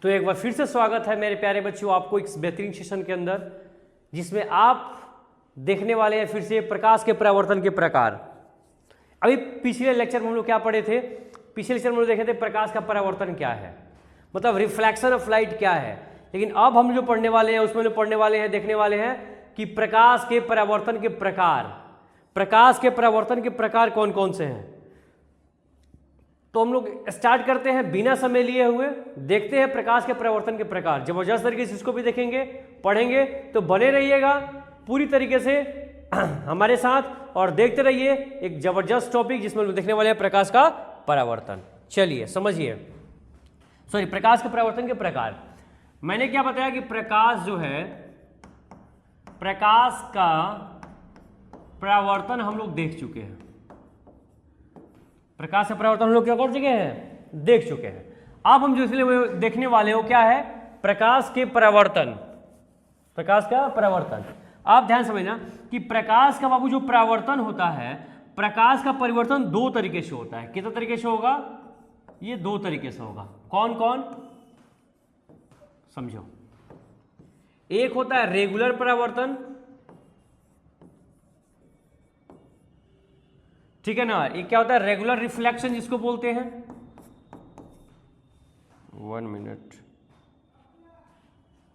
तो एक बार फिर से स्वागत है मेरे प्यारे बच्चों आपको इस बेहतरीन सेशन के अंदर, जिसमें आप देखने वाले हैं फिर से प्रकाश के परावर्तन के प्रकार। अभी पिछले लेक्चर में हम लोग क्या पढ़े थे? पिछले लेक्चर में हम लोग देखे थे प्रकाश का परावर्तन क्या है, मतलब रिफ्लेक्शन ऑफ लाइट क्या है। लेकिन अब हम जो पढ़ने वाले हैं उसमें जो पढ़ने वाले हैं, देखने वाले हैं कि प्रकाश के परावर्तन के प्रकार, प्रकाश के परावर्तन के प्रकार कौन कौन से हैं। तो हम लोग स्टार्ट करते हैं बिना समय लिए हुए, देखते हैं प्रकाश के परावर्तन के प्रकार। जबरदस्त तरीके से इसको भी देखेंगे, पढ़ेंगे, तो बने रहिएगा पूरी तरीके से हमारे साथ और देखते रहिए एक जबरदस्त टॉपिक जिसमें हम लोग देखने वाले हैं प्रकाश का परावर्तन। चलिए समझिए, सॉरी, प्रकाश के परावर्तन के प्रकार। मैंने क्या बताया कि प्रकाश जो है, प्रकाश का परावर्तन हम लोग देख चुके हैं। प्रकाश का परावर्तन हम लोग क्या कर चुके हैं? देख चुके हैं। अब हम जो देखने वाले हो क्या है? प्रकाश के परावर्तन, प्रकाश का परावर्तन। आप ध्यान समझना कि प्रकाश का बाबू जो परावर्तन होता है, प्रकाश का परिवर्तन दो तरीके से होता है। कितने तरीके से होगा? ये दो तरीके से होगा। कौन कौन? समझो। एक होता है रेगुलर परावर्तन, ठीक है ना। एक क्या होता है? रेगुलर रिफ्लेक्शन जिसको बोलते हैं। 1 मिनट,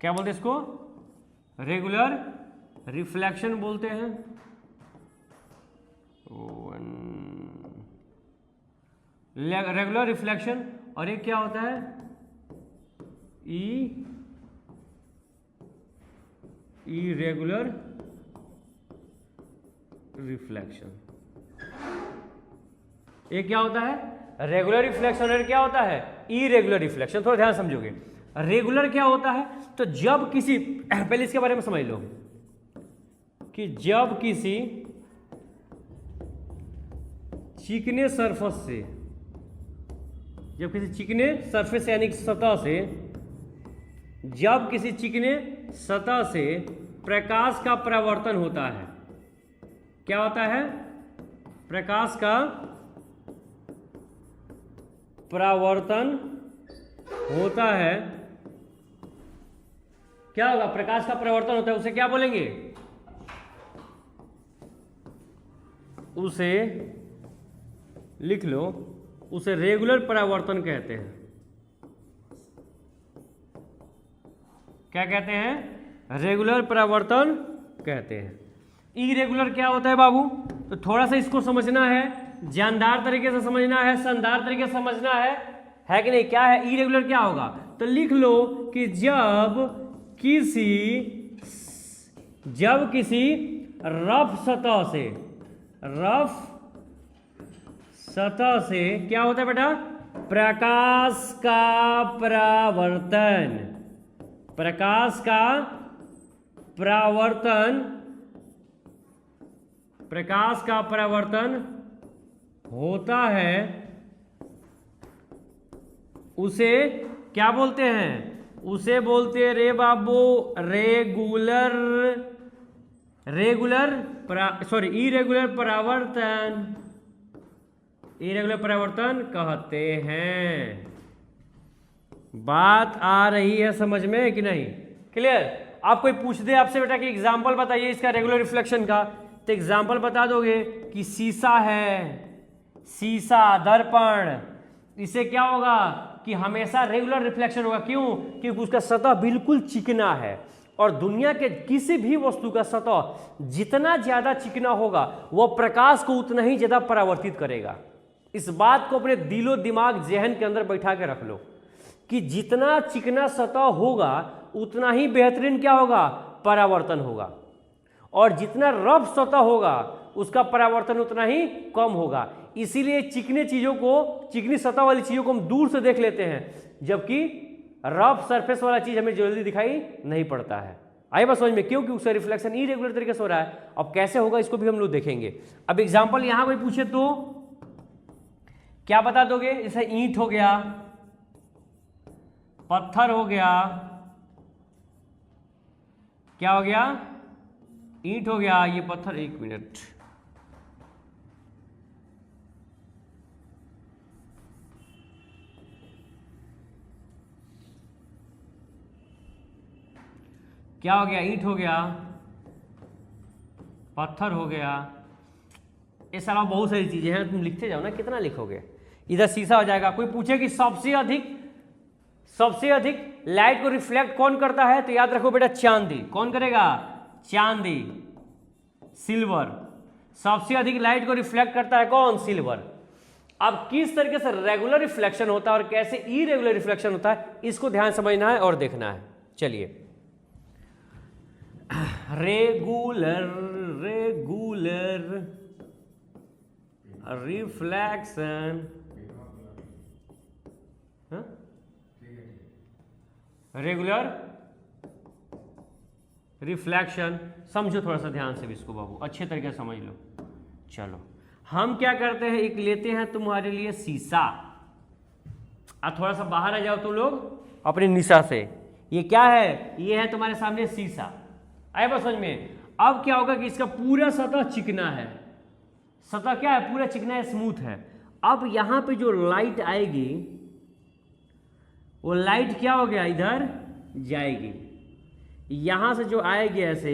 क्या बोलते हैं इसको? रेगुलर रिफ्लेक्शन बोलते हैं। Regular reflection. और एक क्या होता है? Irregular reflection. एक क्या होता है? Regular reflection. और क्या होता है? Irregular reflection. थोड़ा ध्यान समझोगे। रेगुलर क्या होता है? तो जब किसी, पहले इसके बारे में समझ लो कि जब किसी चिकने सरफेस से, जब किसी चिकने सरफेस यानी सतह से, जब किसी चिकने सतह से प्रकाश का परावर्तन होता है, क्या होता है? प्रकाश का परावर्तन होता है। क्या होगा? प्रकाश का परावर्तन होता है, उसे क्या बोलेंगे? उसे लिख लो, उसे रेगुलर परावर्तन कहते हैं। क्या कहते हैं? रेगुलर परावर्तन कहते हैं। इरेगुलर क्या होता है बाबू? तो थोड़ा सा इसको समझना है, जानदार तरीके से समझना है, शानदार तरीके से समझना है कि नहीं? क्या है इरेगुलर? क्या होगा? तो लिख लो कि जब किसी रफ सतह से क्या होता है बेटा? प्रकाश का परावर्तन, प्रकाश का परावर्तन, प्रकाश का परावर्तन होता है, उसे क्या बोलते हैं? उसे बोलते हैं रे बाबू इरेगुलर परावर्तन, इरेगुलर परावर्तन कहते हैं। बात आ रही है समझ में कि नहीं? क्लियर? आप कोई पूछ दे आपसे बेटा कि एग्जाम्पल बताइए इसका रेगुलर रिफ्लेक्शन का, तो एग्जाम्पल बता दोगे कि शीशा है, शीशा, दर्पण, इससे क्या होगा कि हमेशा रेगुलर रिफ्लेक्शन होगा। क्यों? क्योंकि उसका सतह बिल्कुल चिकना है, और दुनिया के किसी भी वस्तु का सतह जितना ज्यादा चिकना होगा वह प्रकाश को उतना ही ज्यादा परावर्तित करेगा। इस बात को अपने दिलो दिमाग जहन के अंदर बैठा के रख लो कि जितना चिकना सतह होगा उतना ही बेहतरीन क्या होगा? परावर्तन होगा, और जितना रफ सतह होगा उसका परावर्तन उतना ही कम होगा। इसीलिए चिकनी चीजों को, चिकनी सतह वाली चीजों को हम दूर से देख लेते हैं, जबकि रफ सरफेस वाला चीज हमें जल्दी दिखाई नहीं पड़ता है। आइए बस समझ में, क्योंकि उसका रिफ्लेक्शन इरेगुलर तरीके से हो रहा है। अब कैसे होगा इसको भी हम लोग देखेंगे। अब एग्जांपल यहां कोई पूछे तो क्या बता दोगे? जैसे ईंट हो गया, पत्थर हो गया, क्या हो गया? ईंट हो गया, ये पत्थर। 1 मिनट, क्या हो गया, ईंट हो गया, पत्थर हो गया, ये सारा बहुत सारी चीजें हैं, तुम लिखते जाओ ना, कितना लिखोगे। इधर शीशा हो जाएगा। कोई पूछे कि सबसे अधिक लाइट को रिफ्लेक्ट कौन करता है, तो याद रखो बेटा चांदी। कौन करेगा, चांदी, सिल्वर। सबसे अधिक लाइट को रिफ्लेक्ट करता है कौन, सिल्वर। अब किस तरीके से रेगुलर रिफ्लेक्शन होता है और कैसे इरेगुलर रिफ्लेक्शन होता है, इसको ध्यान समझना है और देखना है। चलिए, रेगुलर रिफ्लेक्शन, रेगुलर रिफ्लेक्शन, समझो थोड़ा सा ध्यान से भी इसको बाबू, अच्छे तरीके से समझ लो। चलो, हम क्या करते हैं, एक लेते हैं तुम्हारे लिए शीशा। अब थोड़ा सा बाहर आ जाओ तुम लोग अपनी निशा से। ये क्या है, ये है तुम्हारे सामने शीशा। आए बस समझ में। अब क्या होगा कि इसका पूरा सतह चिकना है। सतह क्या है, पूरा चिकना है, स्मूथ है। अब यहां पे जो लाइट आएगी, वो लाइट क्या हो गया, इधर जाएगी। यहां से जो आएगी ऐसे,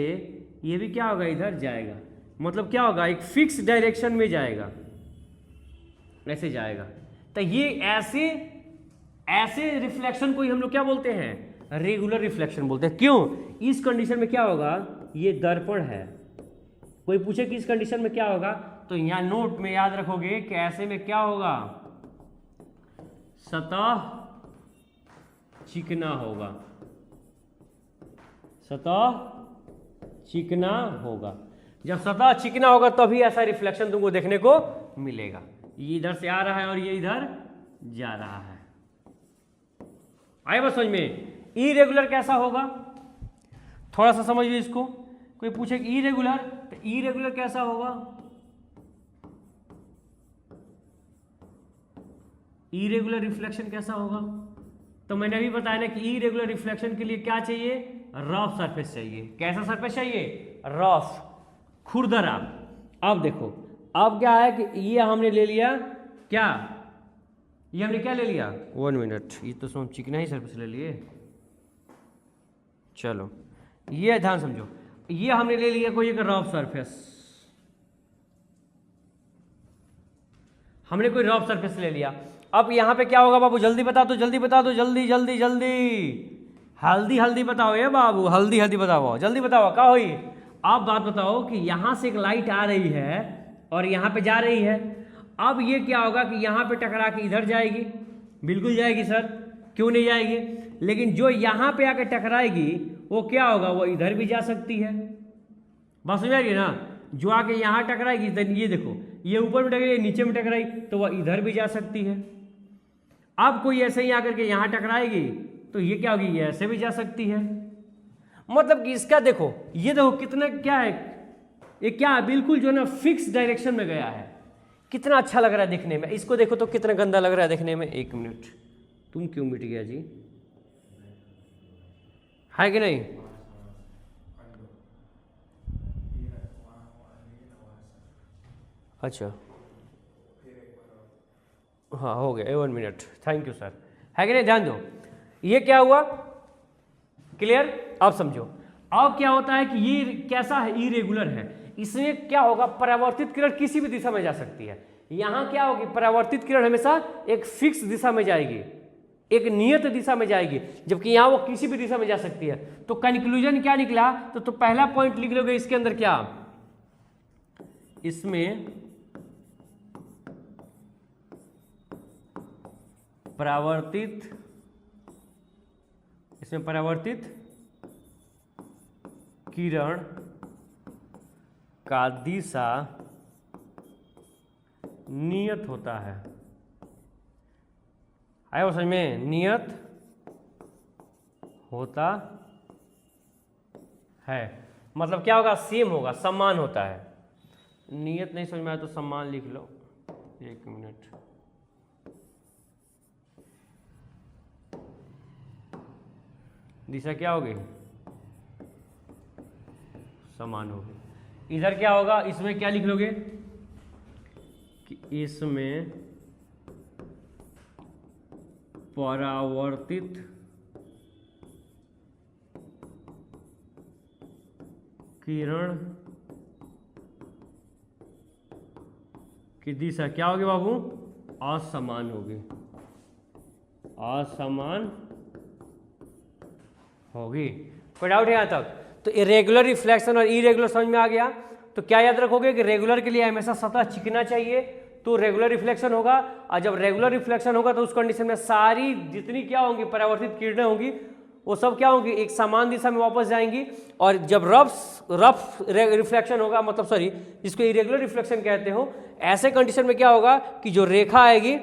ये भी क्या होगा, इधर जाएगा। मतलब क्या होगा, एक फिक्स डायरेक्शन में जाएगा, ऐसे जाएगा। तो ये ऐसे रिफ्लेक्शन को ही हम लोग क्या बोलते हैं, रेगुलर रिफ्लेक्शन बोलते हैं। क्यों, इस कंडीशन में क्या होगा, ये दर्पण है। कोई पूछे कि इस कंडीशन में क्या होगा, तो यहां नोट में याद रखोगे कि ऐसे में क्या होगा, सतह चिकना होगा, सतह चिकना होगा। जब सतह चिकना होगा तभी ऐसा रिफ्लेक्शन तुमको देखने को मिलेगा। ये इधर से आ रहा है और ये इधर जा रहा है। आए बस समझ में। इरेगुलर कैसा होगा, थोड़ा सा समझिए इसको। कोई पूछे कि इरेगुलर, तो इरेगुलर कैसा होगा, इरेगुलर रिफ्लेक्शन कैसा होगा। तो मैंने अभी बताया ना कि इरेगुलर रिफ्लेक्शन के लिए क्या चाहिए, रफ सरफेस चाहिए। कैसा सरफेस चाहिए, रफ, खुरदरा। अब देखो, अब क्या है कि ये हमने ले लिया, क्या ये हमने क्या ले लिया, 1 मिनट, ये तो हम चिकना ही सरफेस ले लिए। चलो, ये ध्यान समझो, ये हमने ले लिया कोई एक रफ सरफेस, हमने कोई रफ सरफेस ले लिया। अब यहां पे क्या होगा बाबू, जल्दी बता दो, जल्दी बता दो, जल्दी जल्दी जल्दी, हल्दी हल्दी बताओ ये बाबू, हल्दी हल्दी बताओ, जल्दी बताओ क्या हुई। अब बात बताओ कि यहां से एक लाइट आ रही है और यहां पे जा रही है। अब ये क्या होगा कि यहां पे टकरा के इधर जाएगी, बिल्कुल जाएगी सर, क्यों नहीं जाएगी। लेकिन जो यहां पे आके टकराएगी वो क्या होगा, वो इधर भी जा सकती है। बस समझ आइए ना, जो आके यहां टकराएगी, ये देखो, ये ऊपर में टकराई, नीचे में टकराई, तो वह इधर भी जा सकती है। अब कोई ऐसे ही आकर के यहां टकराएगी तो ये क्या होगी, ये ऐसे भी जा सकती है। मतलब कि इसका देखो, ये देखो कितना क्या है, ये क्या है, बिल्कुल जो है ना फिक्स डायरेक्शन में गया है। कितना अच्छा लग रहा है दिखने में। इसको देखो तो कितना गंदा लग रहा है देखने में। 1 मिनट, तुम क्यों मिट गया जी, है कि नहीं। अच्छा, हाँ हो गया, 1 मिनट, थैंक यू सर, है कि नहीं। ध्यान दो, ये क्या हुआ, क्लियर। अब समझो, अब क्या होता है कि ये कैसा है, इरेगुलर है। इसमें क्या होगा, परावर्तित किरण किसी भी दिशा में जा सकती है। यहां क्या होगी, परावर्तित किरण हमेशा एक फिक्स दिशा में जाएगी, एक नियत दिशा में जाएगी, जबकि यहां वो किसी भी दिशा में जा सकती है। तो कंक्लूजन क्या निकला, तो पहला पॉइंट लिख लोगे इसके अंदर, क्या, इसमें परावर्तित किरण का दिशा नियत होता है। आया वो समझ में, नियत होता है, मतलब क्या होगा, सेम होगा, समान होता है। नियत नहीं समझ में आया तो समान लिख लो। 1 मिनट, दिशा क्या होगी, समान होगी। इधर क्या होगा, इसमें क्या लिख लोगे कि इसमें परावर्तित किरण की दिशा क्या होगी बाबू? असमान होगी, असमान होगी। कोई डाउट है यहाँ तक? तो इरेगुलर रिफ्लेक्शन और इरेगुलर समझ में आ गया। तो क्या याद रखोगे कि रेगुलर के लिए हमेशा सतह चिकना चाहिए, तो रेगुलर रिफ्लेक्शन होगा। और जब रेगुलर रिफ्लेक्शन होगा तो उस कंडीशन में सारी जितनी क्या होंगी परावर्तित किरणें होंगी वो सब क्या होंगी? एक समान दिशा में वापस जाएंगी। और जब रफ रिफ्लेक्शन होगा, मतलब सॉरी जिसको इरेगुलर रिफ्लेक्शन कहते हो, ऐसे कंडीशन में क्या होगा कि जो रेखा आएगी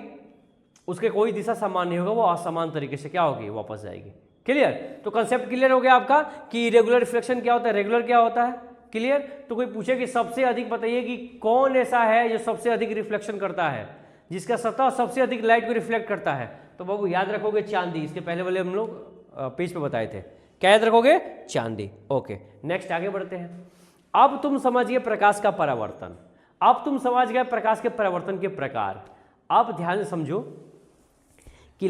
उसके कोई दिशा समान नहीं होगा, वो असमान तरीके से क्या होगी? वापस जाएगी। क्लियर? तो कंसेप्ट क्लियर हो गया आपका कि इरेगुलर रिफ्लेक्शन क्या होता है, रेगुलर क्या होता है। क्लियर? तो कोई पूछे कि सबसे अधिक बताइए कि कौन ऐसा है जो सबसे अधिक रिफ्लेक्शन करता है, जिसका सतह सबसे अधिक लाइट को रिफ्लेक्ट करता है? तो बाबू याद रखोगे चांदी। इसके पहले वाले हम लोग पेज पे बताए थे। क्या याद रखोगे? चांदी। ओके, नेक्स्ट आगे बढ़ते हैं। अब तुम समझिए प्रकाश का परावर्तन। अब तुम समझ गए प्रकाश के परावर्तन के प्रकार। अब ध्यान से समझो कि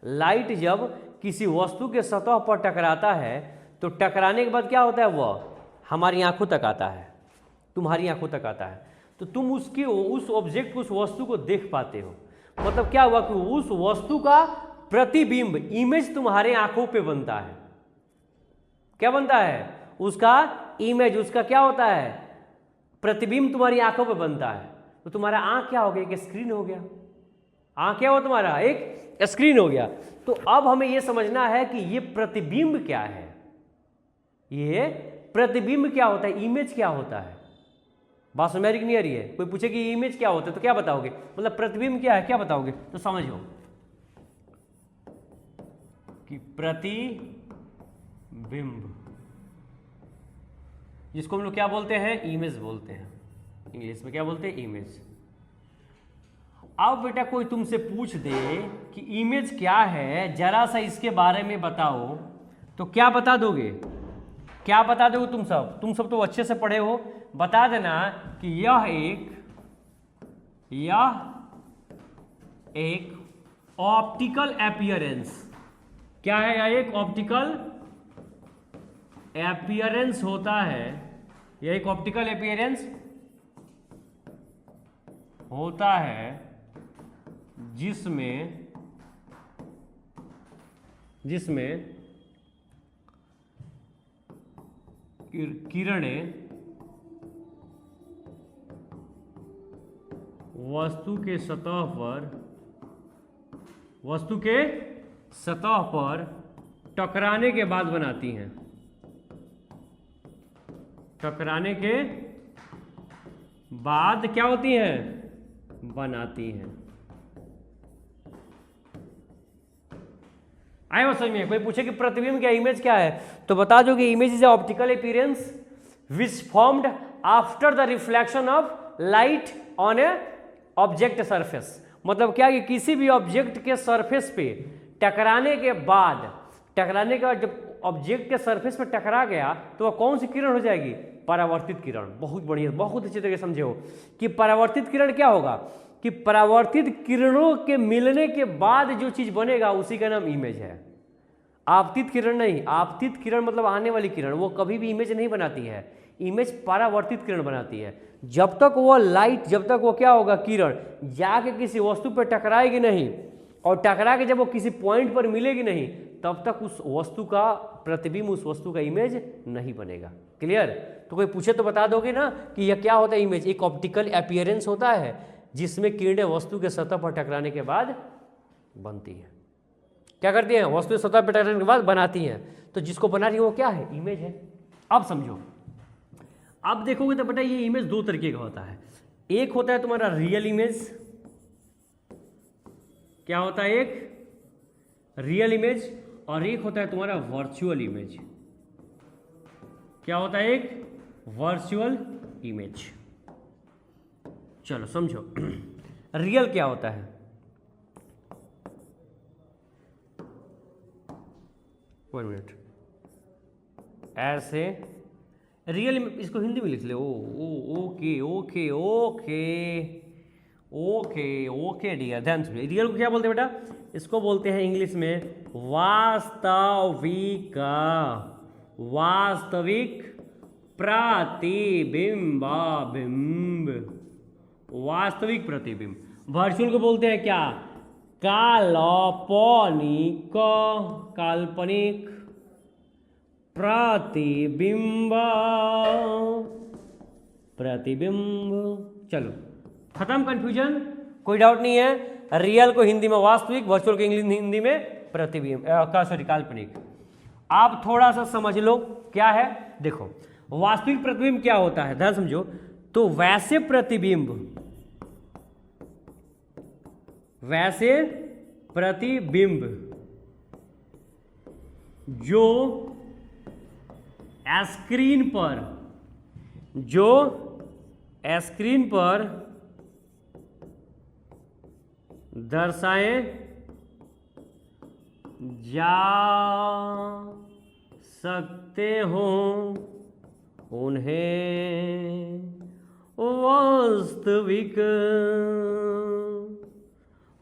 लाइट जब किसी वस्तु के सतह पर टकराता है तो टकराने के बाद क्या होता है? वह हमारी आंखों तक आता है, तुम्हारी आंखों तक आता है। तो तुम उस ऑब्जेक्ट को, उस वस्तु को देख पाते हो। मतलब क्या हुआ कि उस वस्तु का प्रतिबिंब, इमेज तुम्हारे आंखों पे बनता है। क्या बनता है? उसका इमेज, उसका क्या होता है? प्रतिबिंब तुम्हारी आंखों पे बनता है। तो तुम्हारा आंख क्या हो गया? एक स्क्रीन हो गया। आंख क्या हो तुम्हारा? एक स्क्रीन हो गया। तो अब हमें यह समझना है कि ये प्रतिबिंब क्या है, ये प्रतिबिंब क्या होता है, इमेज क्या होता है। बात समझ नहीं आ रही है? कोई पूछे कि इमेज क्या होता है तो क्या बताओगे? मतलब प्रतिबिंब क्या है, क्या बताओगे? तो समझो कि प्रतिबिंब जिसको हम लोग क्या बोलते हैं? इमेज बोलते हैं। इंग्लिश में क्या बोलते हैं? इमेज। अब बेटा कोई तुमसे पूछ दे कि इमेज क्या है, जरा सा इसके बारे में बताओ, तो क्या बता दोगे? क्या बता दोगे तुम सब तो अच्छे से पढ़े हो। बता देना कि यह एक ऑप्टिकल अपीयरेंस, क्या है? यह एक ऑप्टिकल अपीयरेंस होता है। यह एक ऑप्टिकल अपीयरेंस होता है जिसमें किरणें वस्तु के सतह पर टकराने के बाद बनाती हैं। टकराने के बाद क्या होती हैं? बनाती हैं। आए वो समझ में? कोई पूछे कि प्रतिबिंब क्या, इमेज क्या है, तो बता दो कि image is a optical appearance which formed after the reflection of light on A object surface. मतलब क्या कि किसी भी ऑब्जेक्ट के सरफेस पे टकराने के बाद जब ऑब्जेक्ट के सरफेस पे टकरा गया तो वह कौन सी किरण हो जाएगी? परावर्तित किरण। बहुत बढ़िया, बहुत अच्छे तरीके से समझे हो कि परावर्तित किरण क्या होगा कि परावर्तित किरणों के मिलने के बाद जो चीज बनेगा उसी का नाम इमेज है। आपतित किरण नहीं। आपतित किरण मतलब आने वाली किरण, वो कभी भी इमेज नहीं बनाती है। इमेज परावर्तित किरण बनाती है। जब तक वो लाइट, जब तक वो क्या होगा, किरण जाके किसी वस्तु पर टकराएगी नहीं और टकरा के जब वो किसी पॉइंट पर मिलेगी नहीं, तब तक उस वस्तु का प्रतिबिंब, उस वस्तु का इमेज नहीं बनेगा। क्लियर? तो कोई पूछे तो बता दोगे ना कि यह क्या होता है? इमेज एक ऑप्टिकल अपीयरेंस होता है जिसमें किरणें वस्तु के सतह पर टकराने के बाद बनती है। क्या करती हैं? वस्तु के सतह पर टकराने के बाद बनाती हैं। तो जिसको बना रही है वो क्या है? इमेज है। अब समझो, अब देखोगे तो बेटा ये इमेज दो तरीके का होता है। एक होता है तुम्हारा रियल इमेज। क्या होता है? एक रियल इमेज और एक होता है तुम्हारा वर्चुअल इमेज। क्या होता है? एक वर्चुअल इमेज। चलो समझो रियल क्या होता है। वन मिनट, ऐसे रियल, इसको हिंदी में लिख ले। Okay okay okay okay okay dear, ध्यान सुनिए। रियल को क्या बोलते हैं बेटा? इसको बोलते हैं इंग्लिश में वास्तविक। वास्तविक प्रतिबिंब, बिंब, वास्तविक प्रतिबिंब। वर्चुअल को बोलते हैं क्या? काल्पनिक, काल्पनिक प्रतिबिंब, प्रतिबिंब। चलो खत्म कंफ्यूजन, कोई डाउट नहीं है। रियल को हिंदी में वास्तविक, वर्चुअल को इंग्लिश हिंदी में प्रतिबिंब सॉरी काल्पनिक। आप थोड़ा सा समझ लो क्या है। देखो वास्तविक प्रतिबिंब क्या होता है, ध्यान समझो। तो वैसे प्रतिबिंब, वैसे प्रतिबिंब जो स्क्रीन पर, जो स्क्रीन पर दर्शाए जा सकते हो उन्हें वास्तविक,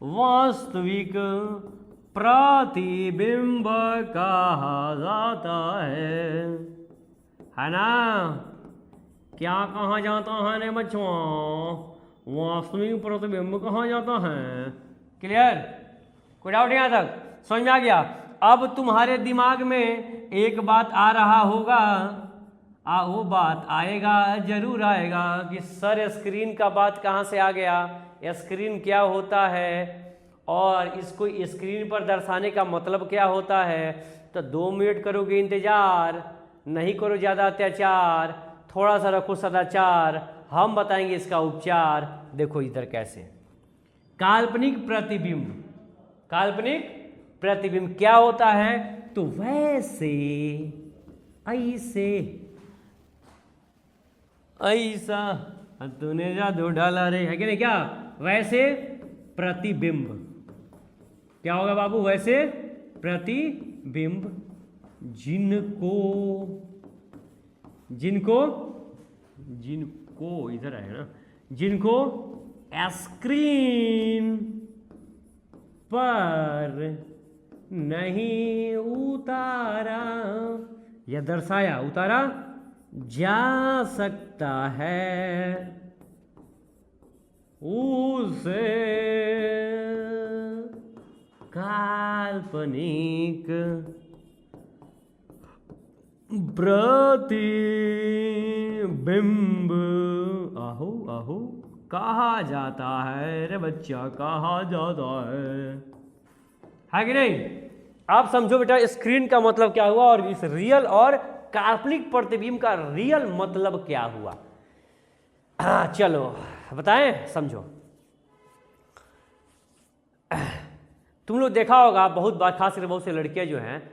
वास्तविक प्रतिबिंब कहा जाता है ना? क्या कहा जाता है ने बच्चों? वास्तविक प्रतिबिंब कहा जाता है। क्लियर? कोई डाउट यहाँ तक? समझ में आ गया? अब तुम्हारे दिमाग में एक बात आ रहा होगा, वो बात आएगा, जरूर आएगा कि सर स्क्रीन का बात कहाँ से आ गया, स्क्रीन क्या होता है और इसको स्क्रीन पर दर्शाने का मतलब क्या होता है। तो 2 मिनट करोगे इंतजार, नहीं करो ज़्यादा अत्याचार, थोड़ा सा रखो सदाचार, हम बताएंगे इसका उपचार। देखो इधर कैसे। काल्पनिक प्रतिबिंब, काल्पनिक प्रतिबिंब क्या होता है? तो वैसे, ऐसे, ऐसा, तूने जादू डाला रे, है कि नहीं? क्या वैसे प्रतिबिंब क्या होगा बाबू? वैसे प्रतिबिंब जिनको, जिनको, जिनको इधर आए ना, जिनको स्क्रीन पर नहीं उतारा या दर्शाया, उतारा जा सकता है, उसे काल्पनिक प्रतिबिंब आहो आहो कहा जाता है रे बच्चा, कहा जाता है कि नहीं? आप समझो बेटा स्क्रीन का मतलब क्या हुआ और इस रियल और काल्पनिक प्रतिबिंब का रियल मतलब क्या हुआ। हाँ चलो बताएं, समझो। तुम लोग देखा होगा बहुत बार, खास करके बहुत से लड़कियां जो हैं,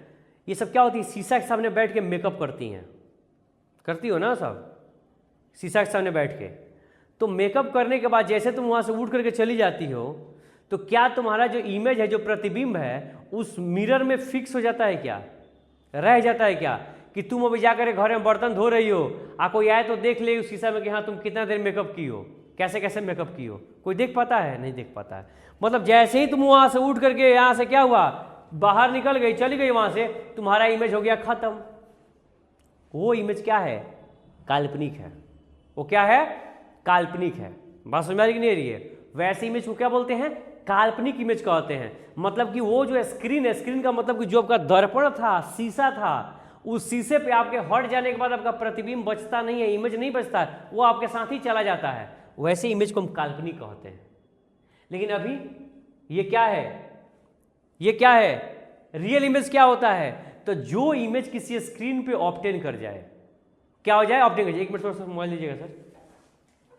ये सब क्या होती है, शीशा के सामने बैठ के मेकअप करती हैं। करती हो ना सब, शीशा के सामने बैठ के। तो मेकअप करने के बाद जैसे तुम वहाँ से उठ करके चली जाती हो, तो क्या तुम्हारा जो इमेज है, जो प्रतिबिंब है, उस मिरर में फिक्स हो जाता है क्या, रह जाता है क्या? कि तुम अभी जाकर घर में बर्तन धो रही हो, कोई आए तो देख ले उस शीशा में कि हाँ तुम कितना देर मेकअप की हो, कैसे कैसे मेकअप की हो। कोई देख पाता है? नहीं देख पाता है। मतलब जैसे ही तुम वहाँ से उठ करके यहाँ से क्या हुआ, बाहर निकल गई, चली गई वहाँ से, तुम्हारा इमेज हो गया खत्म। वो इमेज क्या है? काल्पनिक है। वो क्या है? काल्पनिक है। बात समझ में आ रही कि नहीं आ रही है? वैसे इमेज को क्या बोलते हैं? काल्पनिक इमेज कहते हैं। मतलब कि वो जो स्क्रीन है, स्क्रीन का मतलब कि जो आपका दर्पण था, शीशा था, उस शीशे पे आपके हट जाने के बाद आपका प्रतिबिंब बचता नहीं है, इमेज नहीं बचता है, वो आपके साथ ही चला जाता है। वैसे इमेज को हम काल्पनिक कहते हैं। लेकिन अभी ये क्या है? ये क्या है? रियल इमेज क्या होता है? तो जो इमेज किसी स्क्रीन पे ऑब्टेन कर जाए, क्या हो जाए? ऑब्टेन कर जाए। एक मिनट थोड़ा सा मोबाइल लीजिएगा सर।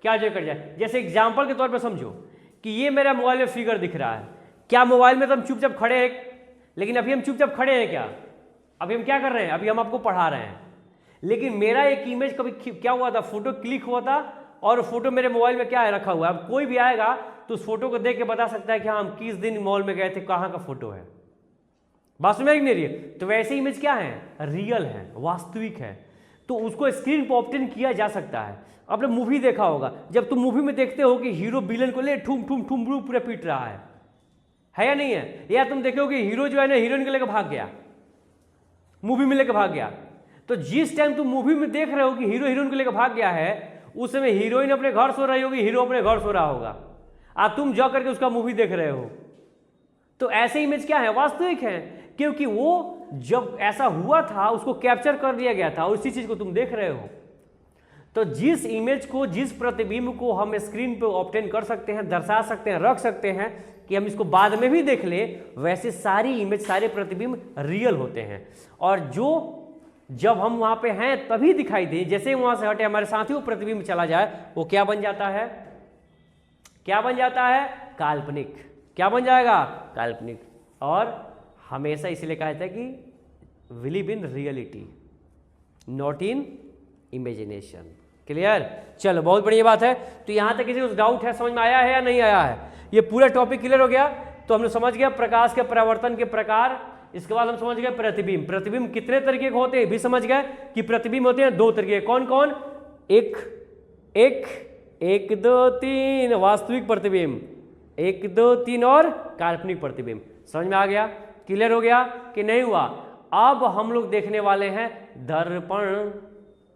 क्या जो कर जाए, जैसे एग्जाम्पल के तौर पे समझो कि ये मेरा मोबाइल में फिगर दिख रहा है। क्या मोबाइल में तो हम चुपचाप खड़े हैं, लेकिन अभी हम चुपचाप खड़े हैं क्या? अभी हम क्या कर रहे हैं? अभी हम आपको पढ़ा रहे हैं। लेकिन मेरा एक इमेज कभी क्या हुआ था, फोटो क्लिक हुआ था और फोटो मेरे मोबाइल में क्या है, रखा हुआ है। अब कोई भी आएगा तो उस फोटो को देख के बता सकता है कि हाँ हम किस दिन मॉल में गए थे, कहाँ का फोटो है। बात समझ नहीं रही है? तो वैसे इमेज क्या है? रियल है, वास्तविक है। तो उसको स्क्रीन पर ऑब्टेन किया जा सकता है। आपने मूवी देखा होगा, जब तुम मूवी में देखते हो कि हीरो विलन को ले ठुम ठुम ठुम पूरा पीट रहा है या नहीं है? या तुम देखो कि हीरो जो है ना हीरोइन को लेकर भाग गया, मूवी में लेकर भाग गया। तो जिस टाइम तुम मूवी में देख रहे हो कि हीरो हीरोइन को लेकर भाग गया है, उस समय हीरोइन अपने घर सो रही होगी, हीरो अपने घर सो रहा होगा, अब तुम जा करके उसका मूवी देख रहे हो। तो ऐसे इमेज क्या है, वास्तविक है, क्योंकि वो जब ऐसा हुआ था उसको कैप्चर कर लिया गया था और इसी चीज को तुम देख रहे हो। तो जिस इमेज को, जिस प्रतिबिंब को हम स्क्रीन पे ऑब्टेन कर सकते हैं, दर्शा सकते हैं, रख सकते हैं कि हम इसको बाद में भी देख ले, वैसे सारी इमेज, सारे प्रतिबिंब रियल होते हैं। और जो जब हम वहां पे हैं तभी दिखाई दे, जैसे ही वहां से हटे हमारे साथ ही वो प्रतिबिंब चला जाए, वो क्या बन जाता है, क्या बन जाता है, काल्पनिक। क्या बन जाएगा, काल्पनिक। और हमेशा इसलिए कहा जाता है कि believe in reality not in imagination. Clear? चलो बहुत बढ़िया बात है। तो यहां तक किसी को डाउट है, समझ में आया है या नहीं आया है? ये पूरा टॉपिक क्लियर हो गया। तो हमने समझ गया प्रकाश के परावर्तन के प्रकार, इसके बाद हम समझ गए प्रतिबिंब। प्रतिबिंब कितने तरीके के होते हैं भी समझ गए कि प्रतिबिंब होते हैं दो तरीके। कौन कौन? एक दो तीन वास्तविक प्रतिबिंब, 1 2 3 और काल्पनिक प्रतिबिंब। समझ में आ गया? क्लियर हो गया कि नहीं हुआ? अब हम लोग देखने वाले हैं दर्पण।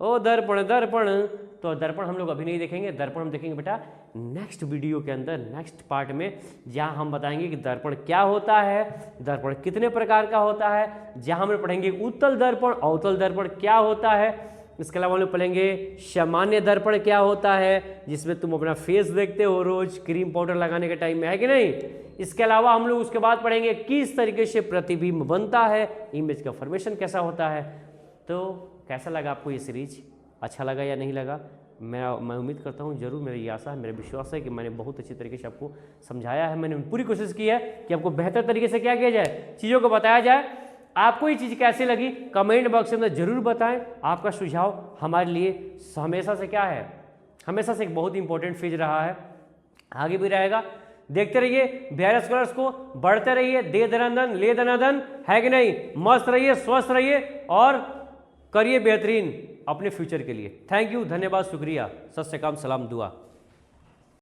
ओ दर्पण, दर्पण। तो दर्पण हम लोग अभी नहीं देखेंगे, दर्पण हम देखेंगे बेटा नेक्स्ट वीडियो के अंदर, नेक्स्ट पार्ट में, जहां हम बताएंगे कि दर्पण क्या होता है, दर्पण कितने प्रकार का होता है, जहां हम पढ़ेंगे उत्तल दर्पण, अवतल दर्पण क्या होता है। इसके अलावा हम लोग पढ़ेंगे सामान्य दर्पण क्या होता है, जिसमें तुम अपना फेस देखते हो रोज क्रीम पाउडर लगाने के टाइम में, है कि नहीं। इसके अलावा हम लोग उसके बाद पढ़ेंगे किस तरीके से प्रतिबिंब बनता है, इमेज का फॉर्मेशन कैसा होता है। तो कैसा लगा आपको ये सीरीज? अच्छा लगा या नहीं लगा? मैं उम्मीद करता हूँ जरूर, मेरी आशा है, मेरा विश्वास है कि मैंने बहुत अच्छी तरीके से आपको समझाया है। मैंने पूरी कोशिश की है कि आपको बेहतर तरीके से क्या किया जाए, चीज़ों को बताया जाए। आपको ये चीज़ कैसी लगी कमेंट बॉक्स में जरूर बताएं। आपका सुझाव हमारे लिए हमेशा से क्या है, हमेशा से एक बहुत इंपॉर्टेंट चीज रहा है, आगे भी रहेगा। देखते रहिए बिहार स्कॉलर्स को, बढ़ते रहिए, दे दनादन ले दनादन, है कि नहीं। मस्त रहिए, स्वस्थ रहिए और करिए बेहतरीन अपने फ्यूचर के लिए। थैंक यू, धन्यवाद, शुक्रिया, सत श्री अकाल, सलाम, दुआ।